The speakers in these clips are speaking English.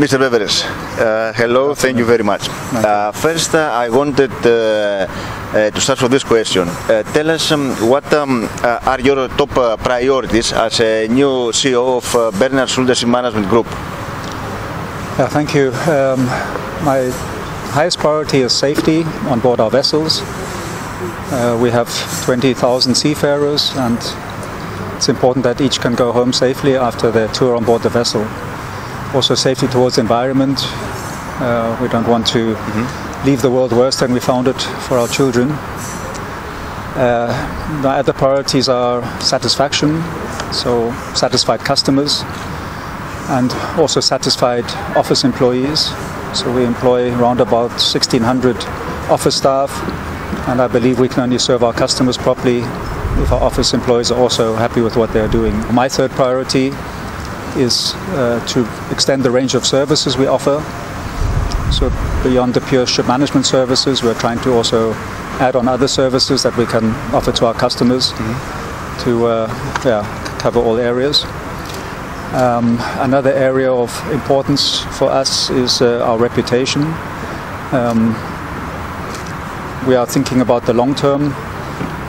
Mr. Beveridge, hello, thank you very much. First, I wanted to start with this question. Tell us what are your top priorities as a new CEO of Bernhard Schulte Shipmanagement Group? Thank you. My highest priority is safety on board our vessels. We have 20,000 seafarers, and it's important that each can go home safely after their tour on board the vessel. Also safety towards the environment. We don't want to leave the world worse than we found it for our children. The other priorities are satisfaction, so satisfied customers, and also satisfied office employees. So we employ around about 1,600 office staff, and I believe we can only serve our customers properly if our office employees are also happy with what they're doing. My third priority is to extend the range of services we offer. So beyond the pure ship management services, we're trying to also add on other services that we can offer to our customers to cover all areas. Another area of importance for us is our reputation. We are thinking about the long term,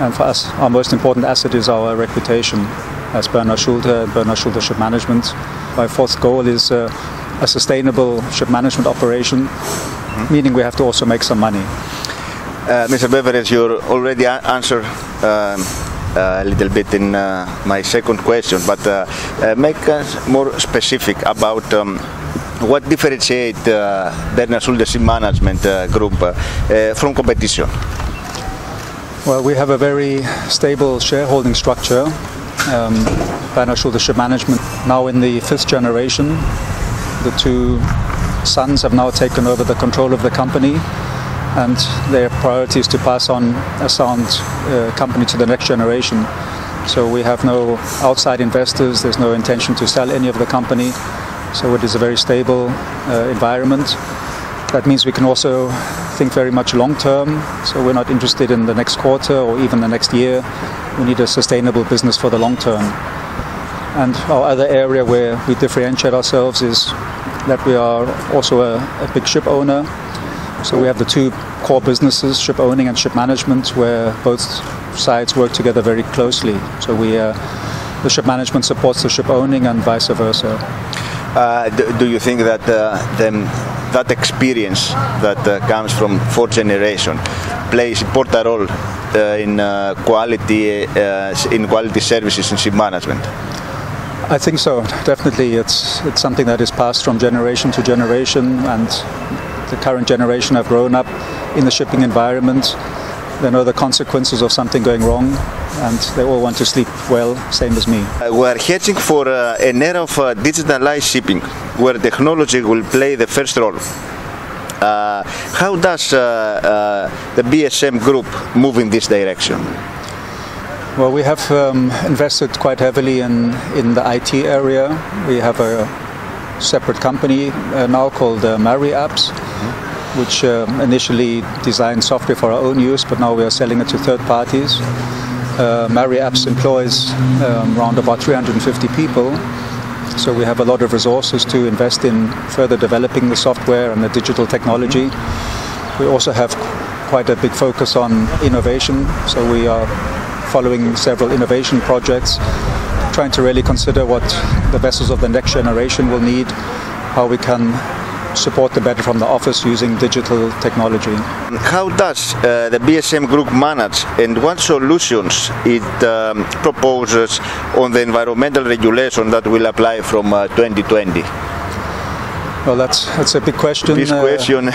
and for us our most important asset is our reputation as Bernhard Schulte and Bernhard Schulte Shipmanagement. My fourth goal is a sustainable ship management operation, meaning we have to also make some money. Mr. Beveridge, you already answered a little bit in my second question, but make us more specific about what differentiates Bernhard Schulte Shipmanagement Group from competition. Well, we have a very stable shareholding structure. Bernhard Schulte Shipmanagement now in the 5th generation. The two sons have now taken over the control of the company, and their priority is to pass on a sound company to the next generation. So we have no outside investors, there's no intention to sell any of the company, so it is a very stable environment. That means we can also think very much long term, so we're not interested in the next quarter or even the next year. We need a sustainable business for the long term. And our other area where we differentiate ourselves is that we are also a big ship owner. So we have the two core businesses, ship owning and ship management, where both sides work together very closely. So the ship management supports the ship owning and vice versa. Do you think that that experience that comes from fourth generation plays important role in quality services in ship management? I think so, definitely. It's something that is passed from generation to generation, and the current generation have grown up in the shipping environment. They know the consequences of something going wrong, and they all want to sleep well, same as me. We are heading for an era of digitalized shipping, where technology will play the first role. How does the BSM Group move in this direction? Well, we have invested quite heavily in the IT area. We have a separate company now called MariApps, which initially designed software for our own use, but now we are selling it to third parties. MariApps employs around about 350 people, so we have a lot of resources to invest in further developing the software and the digital technology. We also have quite a big focus on innovation, so we are following several innovation projects, trying to really consider what the vessels of the next generation will need, how we can support them better from the office using digital technology. How does the BSM Group manage, and what solutions it proposes on the environmental regulation that will apply from 2020? Well, that's a big question. This question.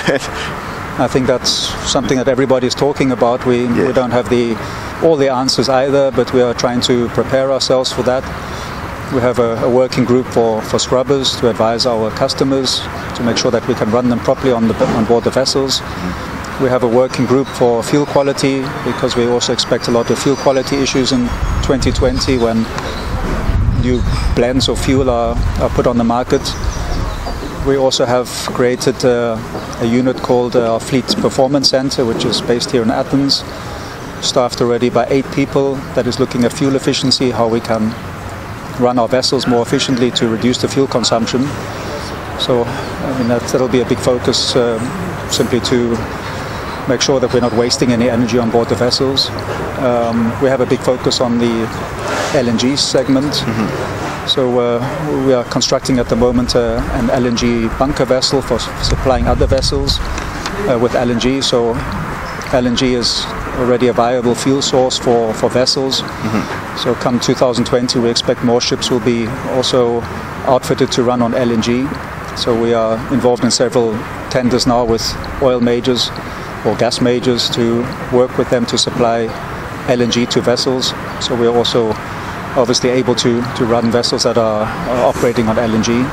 I think that's something that everybody is talking about. We don't have all the answers either, but we are trying to prepare ourselves for that. We have a working group for scrubbers to advise our customers to make sure that we can run them properly on board the vessels. We have a working group for fuel quality, because we also expect a lot of fuel quality issues in 2020 when new blends of fuel are put on the market. We also have created a unit called our Fleet Performance Center, which is based here in Athens, staffed already by 8 people, that is looking at fuel efficiency, how we can run our vessels more efficiently to reduce the fuel consumption. So, I mean, that'll be a big focus, simply to make sure that we're not wasting any energy on board the vessels. We have a big focus on the LNG segment. So we are constructing at the moment an LNG bunker vessel for supplying other vessels with LNG. So LNG is already a viable fuel source for vessels. So come 2020 we expect more ships will be also outfitted to run on LNG. So we are involved in several tenders now with oil majors or gas majors to work with them to supply LNG to vessels. So we are also obviously able to run vessels that are operating on LNG.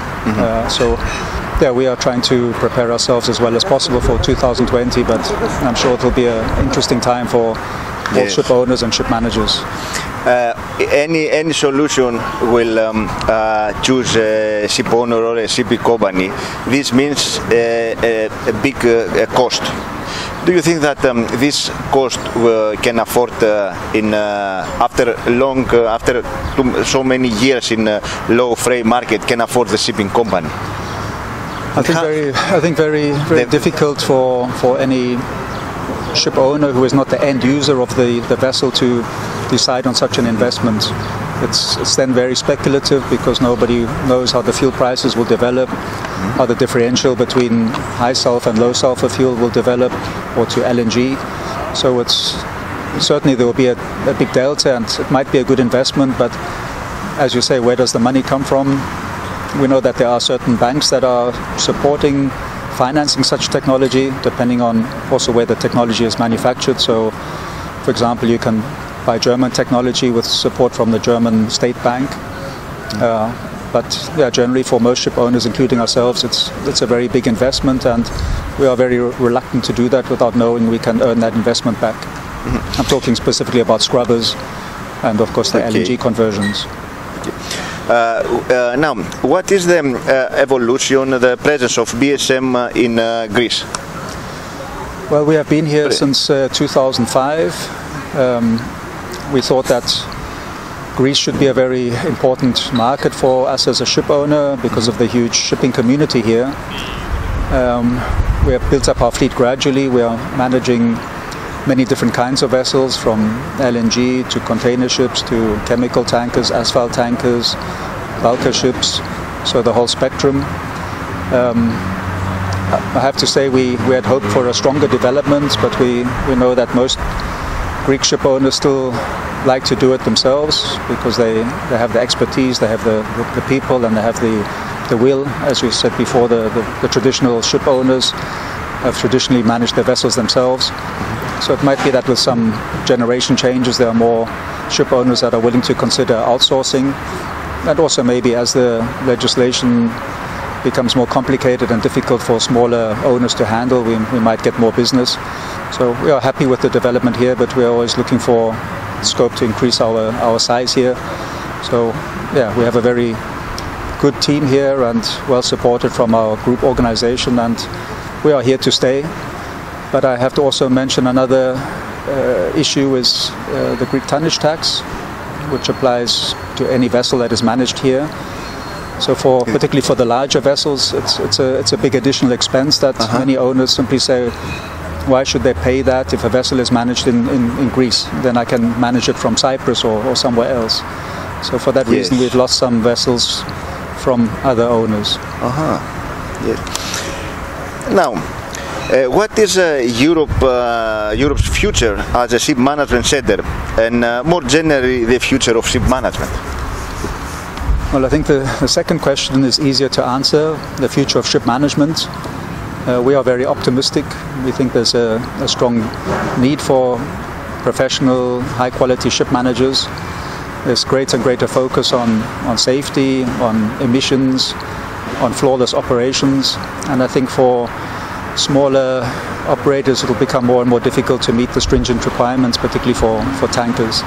So yeah, we are trying to prepare ourselves as well as possible for 2020, but I'm sure it will be an interesting time for both ship owners and ship managers. Any solution will choose a ship owner or a shipping company. This means a big cost. Do you think that this cost can afford after so many years in low freight market can afford the shipping company? I think very difficult for any ship owner who is not the end user of the vessel to decide on such an investment. It's then very speculative because nobody knows how the fuel prices will develop, how the differential between high sulfur and low sulfur fuel will develop, or to LNG. So it's certainly there will be a big delta, and it might be a good investment, but as you say, where does the money come from? We know that there are certain banks that are supporting financing such technology, depending on also where the technology is manufactured. So, for example, you can buy German technology with support from the German state bank. But yeah, generally for most ship owners, including ourselves, it's a very big investment, and we are very reluctant to do that without knowing we can earn that investment back. I'm talking specifically about scrubbers and, of course, the LNG conversions. Now, what is the evolution, the presence of BSM in Greece? Well, we have been here since 2005. We thought that Greece should be a very important market for us as a ship owner because of the huge shipping community here. We have built up our fleet gradually. We are managing many different kinds of vessels, from LNG to container ships to chemical tankers, asphalt tankers, bulker ships, so the whole spectrum. I have to say we had hoped for a stronger development, but we know that most Greek ship owners still like to do it themselves because they have the expertise, they have the people, and they have the will. As we said before, the traditional ship owners have traditionally managed their vessels themselves. So it might be that with some generation changes there are more ship owners that are willing to consider outsourcing, and also maybe as the legislation becomes more complicated and difficult for smaller owners to handle, we might get more business. So we are happy with the development here, but we are always looking for scope to increase our size here. So yeah, we have a very good team here and well supported from our group organization, and we are here to stay. But I have to also mention another issue is the Greek tonnage tax, which applies to any vessel that is managed here. So particularly for the larger vessels, it's a big additional expense that many owners simply say, why should they pay that if a vessel is managed in Greece? Then I can manage it from Cyprus or somewhere else. So for that reason, we've lost some vessels from other owners. Yes. Now, what is Europe's future as a ship management center, and more generally the future of ship management? Well, I think the second question is easier to answer, the future of ship management. We are very optimistic. We think there's a strong need for professional, high-quality ship managers. There's greater and greater focus on safety, on emissions, on flawless operations, and I think for smaller operators it will become more and more difficult to meet the stringent requirements, particularly for tankers.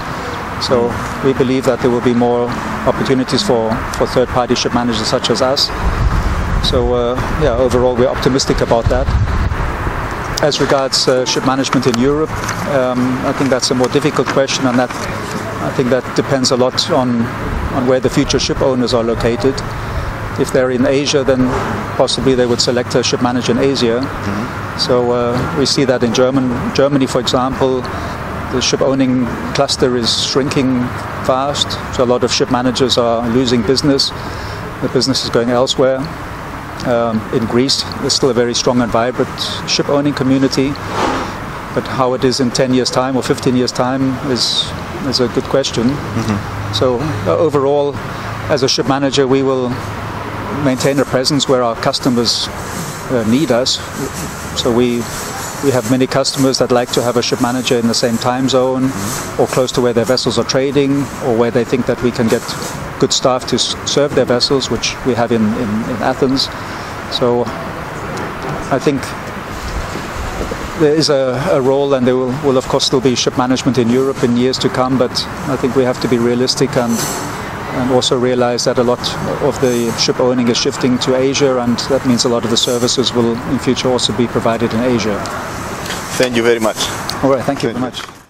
So we believe that there will be more opportunities for third-party ship managers such as us So overall we're optimistic about that. As regards ship management in Europe, I think that's a more difficult question, and that I think that depends a lot on where the future ship owners are located. If they're in Asia, then possibly they would select a ship manager in Asia. Mm-hmm. So we see that in Germany, for example, the ship owning cluster is shrinking fast. So a lot of ship managers are losing business. The business is going elsewhere. In Greece, there's still a very strong and vibrant ship owning community. But how it is in 10 years' time or 15 years' time is a good question. Mm-hmm. So overall, as a ship manager, we will maintain a presence where our customers need us. So we have many customers that like to have a ship manager in the same time zone, or close to where their vessels are trading, or where they think that we can get good staff to serve their vessels, which we have in Athens. So I think there is a role, and there will of course still be ship management in Europe in years to come, but I think we have to be realistic and also realize that a lot of the ship owning is shifting to Asia, and that means a lot of the services will in future also be provided in Asia. Thank you very much. All right, thank you very much.